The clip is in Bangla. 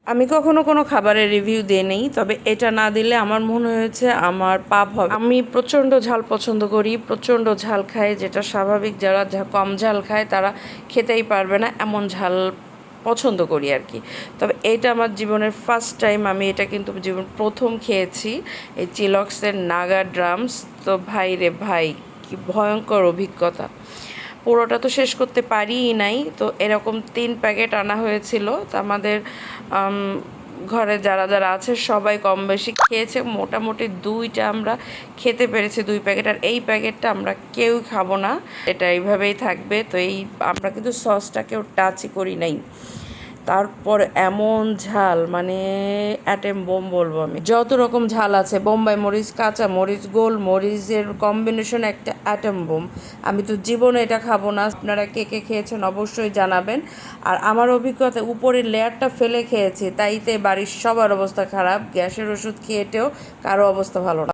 আমি কখনো কোনো খাবারের রিভিউ দিই নাই, তবে এটা না দিলে আমার মনে হয়েছে আমার পাপ হবে। আমি প্রচণ্ড ঝাল পছন্দ করি, প্রচণ্ড ঝাল খাই, যেটা স্বাভাবিক যারা কম ঝাল খায় তারা খেতেই পারবে না এমন ঝাল পছন্দ করি আর কি। তবে এটা আমার জীবনের ফার্স্ট টাইম, আমি এটা কিন্তু জীবন প্রথম খেয়েছি, এই চিলক্সের নাগা ড্রামস। তো ভাই রে ভাই, কি ভয়ঙ্কর অভিজ্ঞতা! পুরোটা তো শেষ করতে পারিই নাই, তো এরকম 3 প্যাকেট আনা হয়েছিল। তো আমাদের ঘরে যারা যারা আছে সবাই কম বেশি খেয়েছে, মোটামুটি 2টা আমরা খেতে পেরেছি, 2 প্যাকেট। আর এই প্যাকেটটা আমরা কেউ খাবো না, এটা এইভাবেই থাকবে। তো এই আমরা কিন্তু সসটাকেও টাচই করি নাই। তারপর এমন ঝাল, মানে অ্যাটেম বোম বলবো আমি। যত রকম ঝাল আছে, বোম্বাই মরিচ, কাঁচা মরিচ, গোল মরিচের কম্বিনেশন একটা অ্যাটেম বোম। আমি তো জীবনে এটা খাবো না। আপনারা কে কে খেয়েছেন অবশ্যই জানাবেন। আর আমার অভিজ্ঞতা, উপরের লেয়ারটা ফেলে খেয়েছি, তাইতে বাড়ির সবার অবস্থা খারাপ। গ্যাসের ওষুধ খেয়েটেও কারো অবস্থা ভালো না।